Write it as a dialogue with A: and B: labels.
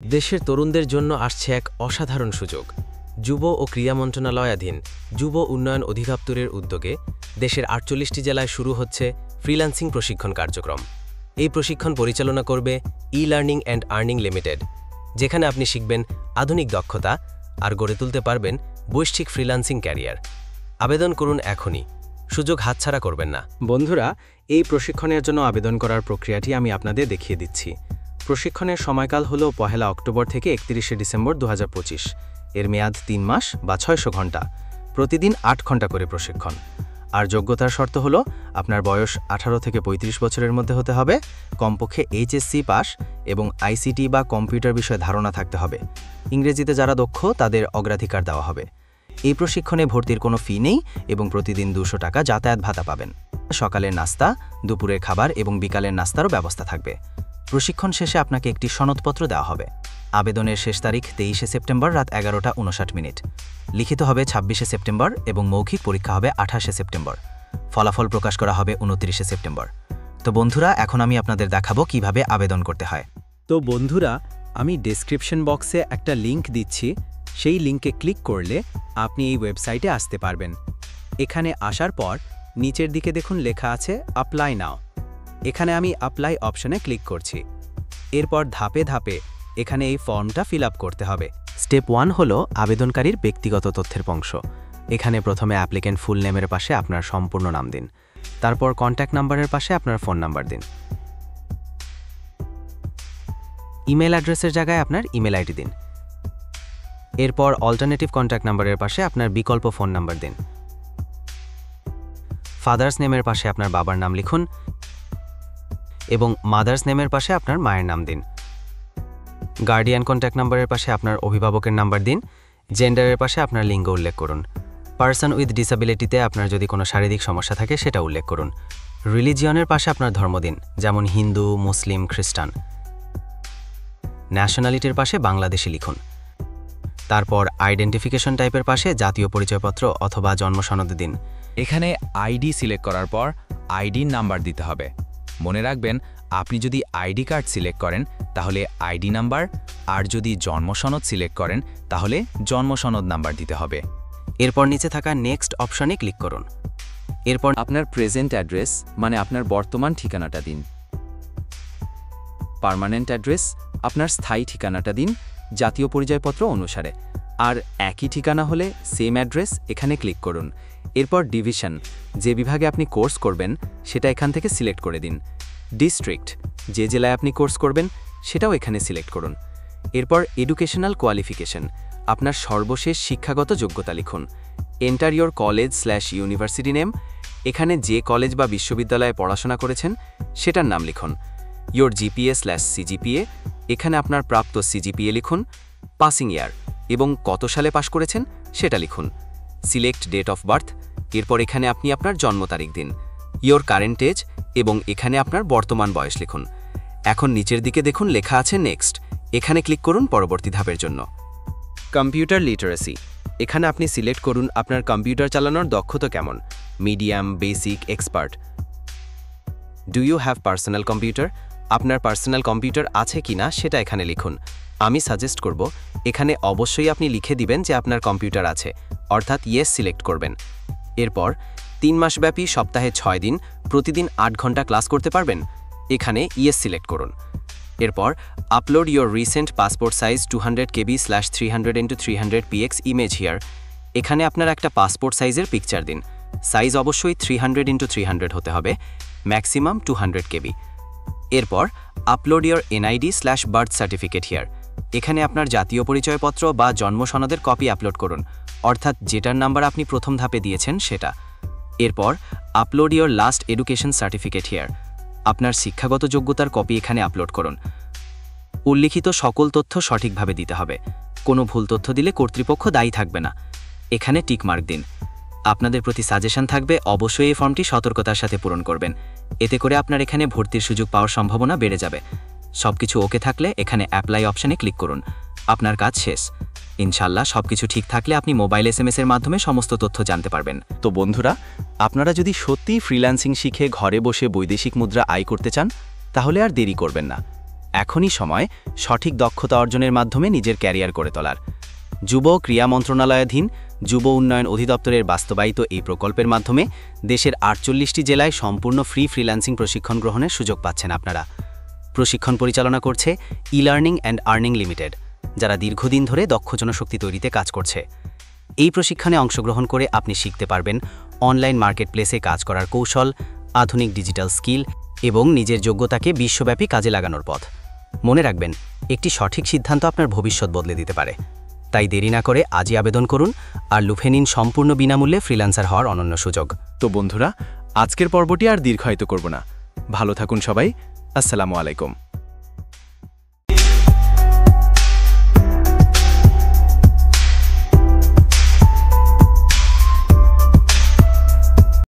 A: দেশের তরুণদের জন্য আসছে এক অসাধারণ সুযোগ। যুব ও ক্রীড়া মন্ত্রণালয়াধীন যুব উন্নয়ন অধিদপ্তরের উদ্যোগে দেশের ৪৮টি জেলায় শুরু হচ্ছে ফ্রিল্যান্সিং প্রশিক্ষণ কার্যক্রম। এই প্রশিক্ষণ পরিচালনা করবে ই-লার্নিং অ্যান্ড আর্নিং লিমিটেড, যেখানে আপনি শিখবেন আধুনিক দক্ষতা আর গড়ে তুলতে পারবেন বৈশ্বিক ফ্রিল্যান্সিং ক্যারিয়ার। আবেদন করুন এখনই, সুযোগ হাতছাড়া করবেন না।
B: বন্ধুরা, এই প্রশিক্ষণের জন্য আবেদন করার প্রক্রিয়াটি আমি আপনাদের দেখিয়ে দিচ্ছি। প্রশিক্ষণের সময়কাল হল ১ অক্টোবর থেকে ৩১ ডিসেম্বর ২০২৫। এর মেয়াদ ৩ মাস বা ৬০০ ঘন্টা, প্রতিদিন ৮ ঘন্টা করে প্রশিক্ষণ। আর যোগ্যতার শর্ত হল আপনার বয়স ১৮ থেকে ৩৫ বছরের মধ্যে হতে হবে, কমপক্ষে এইচএসসি পাস এবং আইসিটি বা কম্পিউটার বিষয়ে ধারণা থাকতে হবে। ইংরেজিতে যারা দক্ষ তাদের অগ্রাধিকার দেওয়া হবে। এই প্রশিক্ষণে ভর্তির কোনো ফি নেই এবং প্রতিদিন ২০০ টাকা যাতায়াত ভাতা পাবেন। সকালের নাস্তা, দুপুরের খাবার এবং বিকালের নাস্তারও ব্যবস্থা থাকবে। প্রশিক্ষণ শেষে আপনাকে একটি সনদপত্র দেওয়া হবে। আবেদনের শেষ তারিখ ২৩ সেপ্টেম্বর রাত ১১:৫৯। লিখিত হবে ২৬ সেপ্টেম্বর এবং মৌখিক পরীক্ষা হবে ২৮ সেপ্টেম্বর। ফলাফল প্রকাশ করা হবে ২৯ সেপ্টেম্বর। তো বন্ধুরা, এখন আমি আপনাদের দেখাবো কিভাবে আবেদন করতে হয়।
C: তো বন্ধুরা, আমি ডেসক্রিপশন বক্সে একটা লিংক দিচ্ছি। সেই লিংকে ক্লিক করলে আপনি এই ওয়েবসাইটে আসতে পারবেন। এখানে আসার পর নিচের দিকে দেখুন লেখা আছে অ্যাপ্লাই নাও। এখানে আমি অ্যাপ্লাই অপশনে ক্লিক করছি। এরপর ধাপে ধাপে এখানে এই ফর্মটা ফিল আপ করতে হবে।
B: স্টেপ 1 হলো আবেদনকারীর ব্যক্তিগত তথ্যের অংশ। এখানে প্রথমে অ্যাপ্লিকেন্ট ফুল নেমের পাশে আপনার সম্পূর্ণ নাম দিন। তারপর কন্ট্যাক্ট নাম্বারের পাশে আপনার ফোন নাম্বার দিন। ইমেল অ্যাড্রেসের জায়গায় আপনার ইমেল আইডি দিন। এরপর অল্টারনেটিভ কন্ট্যাক্ট নাম্বারের পাশে আপনার বিকল্প ফোন নাম্বার দিন। ফাদার্স নেমের পাশে আপনার বাবার নাম লিখুন এবং মাদার্স নেমের পাশে আপনার মায়ের নাম দিন। গার্ডিয়ান কন্ট্যাক্ট নাম্বারের পাশে আপনার অভিভাবকের নাম্বার দিন। জেন্ডারের পাশে আপনার লিঙ্গ উল্লেখ করুন। পার্সন উইথ ডিসেবিলিটিতে আপনার যদি কোনো শারীরিক সমস্যা থাকে সেটা উল্লেখ করুন। রিলিজিয়নের পাশে আপনার ধর্ম দিন, যেমন হিন্দু, মুসলিম, খ্রিস্টান। ন্যাশনালিটির পাশে বাংলাদেশি লিখুন। তারপর আইডেন্টিফিকেশন টাইপের পাশে জাতীয় পরিচয়পত্র অথবা জন্ম সনদ দিন।
D: এখানে আইডি সিলেক্ট করার পর আইডির নাম্বার দিতে হবে। মনে রাখবেন, আপনি যদি আইডি কার্ড সিলেক্ট করেন তাহলে আইডি নাম্বার, আর যদি জন্ম সনদ সিলেক্ট করেন তাহলে জন্ম সনদ নাম্বার দিতে হবে।
B: এরপর নিচে থাকা নেক্সট অপশনে ক্লিক করুন। এরপর
D: আপনার প্রেজেন্ট অ্যাড্রেস মানে আপনার বর্তমান ঠিকানাটা দিন। পার্মানেন্ট অ্যাড্রেস আপনার স্থায়ী ঠিকানাটা দিন জাতীয় পরিচয়পত্র অনুসারে। আর একই ঠিকানা হলে সেম অ্যাড্রেস এখানে ক্লিক করুন। এরপর ডিভিশন, যে বিভাগে আপনি কোর্স করবেন সেটা এখান থেকে সিলেক্ট করে দিন। ডিস্ট্রিক্ট, যে জেলায় আপনি কোর্স করবেন সেটাও এখানে সিলেক্ট করুন। এরপর এডুকেশনাল কোয়ালিফিকেশন, আপনার সর্বশেষ শিক্ষাগত যোগ্যতা লিখুন। এন্টার ইয়োর কলেজ/ইউনিভার্সিটি নেম, এখানে যে কলেজ বা বিশ্ববিদ্যালয়ে পড়াশোনা করেছেন সেটার নাম লিখুন। ইয়োর জিপিএ/সিজিপিএ, এখানে আপনার প্রাপ্ত সিজিপিএ লিখুন। পাসিং ইয়ার এবং কত সালে পাশ করেছেন সেটা লিখুন। সিলেক্ট ডেট অফ বার্থ, এরপর এখানে আপনি আপনার জন্ম তারিখ দিন। ইয়োর কারেন্ট এজ এবং এখানে আপনার বর্তমান বয়স লিখুন। এখন নিচের দিকে দেখুন লেখা আছে নেক্সট, এখানে ক্লিক করুন পরবর্তী ধাপের জন্য।
A: কম্পিউটার লিটারেসি, এখানে আপনি সিলেক্ট করুন আপনার কম্পিউটার চালানোর দক্ষতা কেমন, medium, basic, expert. Do you have personal computer, আপনার পার্সোনাল কম্পিউটার আছে কিনা সেটা এখানে লিখুন। আমি সাজেস্ট করব এখানে অবশ্যই আপনি লিখে দিবেন যে আপনার কম্পিউটার আছে, অর্থাৎ ইয়েস সিলেক্ট করবেন। এরপর ৩ মাসব্যাপী সপ্তাহে ৬ দিন প্রতিদিন ৮ ঘন্টা ক্লাস করতে পারবেন, এখানে ইয়েস সিলেক্ট করুন। এরপর upload your recent passport size 200 KB/300x300 px image here, এখানে আপনার একটা পাসপোর্ট সাইজের পিকচার দিন। সাইজ অবশ্যই 300x300 হতে হবে, ম্যাক্সিমাম 200 KB। এরপর আপলোড ইয়োর NID/বার্থ সার্টিফিকেট হিয়ার, এখানে আপনার জাতীয় পরিচয়পত্র বা জন্ম সনদের কপি আপলোড করুন, অর্থাৎ যেটার নাম্বার আপনি প্রথম ধাপে দিয়েছেন সেটা। এরপর upload your last education certificate here, আপনার শিক্ষাগত যোগ্যতার কপি এখানে আপলোড করুন। উল্লিখিত সকল তথ্য সঠিকভাবে দিতে হবে, কোনো ভুল তথ্য দিলে কর্তৃপক্ষ দায়ী থাকবে না। এখানে টিক মার্ক দিন। আপনাদের প্রতি সাজেশন থাকবে অবশ্যই এই ফর্মটি সতর্কতার সাথে পূরণ করবেন, এতে করে আপনার এখানে ভর্তির সুযোগ পাওয়ার সম্ভাবনা বেড়ে যাবে। সবকিছু ওকে থাকলে এখানে অ্যাপ্লাই অপশনে ক্লিক করুন। আপনার কাজ শেষ। ইনশাল্লাহ সবকিছু ঠিক থাকলে আপনি মোবাইল SMS এর মাধ্যমে সমস্ত তথ্য জানতে পারবেন।
C: তো বন্ধুরা, আপনারা যদি সত্যিই ফ্রিল্যান্সিং শিখে ঘরে বসে বৈদেশিক মুদ্রা আয় করতে চান তাহলে আর দেরি করবেন না।
B: এখনই সময় সঠিক দক্ষতা অর্জনের মাধ্যমে নিজের ক্যারিয়ার গড়ে তোলার। যুব ক্রীড়া মন্ত্রণালয়াধীন যুব উন্নয়ন অধিদপ্তরের বাস্তবায়িত এই প্রকল্পের মাধ্যমে দেশের 48টি জেলায় সম্পূর্ণ ফ্রিল্যান্সিং প্রশিক্ষণ গ্রহণের সুযোগ পাচ্ছেন আপনারা। প্রশিক্ষণ পরিচালনা করছে ই-লার্নিং অ্যান্ড আর্নিং লিমিটেড, যারা দীর্ঘদিন ধরে দক্ষ জনশক্তি তৈরিতে কাজ করছে। এই প্রশিক্ষণে অংশগ্রহণ করে আপনি শিখতে পারবেন অনলাইন মার্কেটপ্লেসে কাজ করার কৌশল, আধুনিক ডিজিটাল স্কিল এবং নিজের যোগ্যতাকে বিশ্বব্যাপী কাজে লাগানোর পথ। মনে রাখবেন, একটি সঠিক সিদ্ধান্ত আপনার ভবিষ্যৎ বদলে দিতে পারে। তাই দেরি না করে আজই আবেদন করুন আর লুফে নিন সম্পূর্ণ বিনামূল্যে ফ্রিল্যান্সার হওয়ার অনন্য সুযোগ।
D: তো বন্ধুরা, আজকের পর্বটি আর দীর্ঘায়িত করব না। ভালো থাকুন সবাই। আসসালামু আলাইকুম।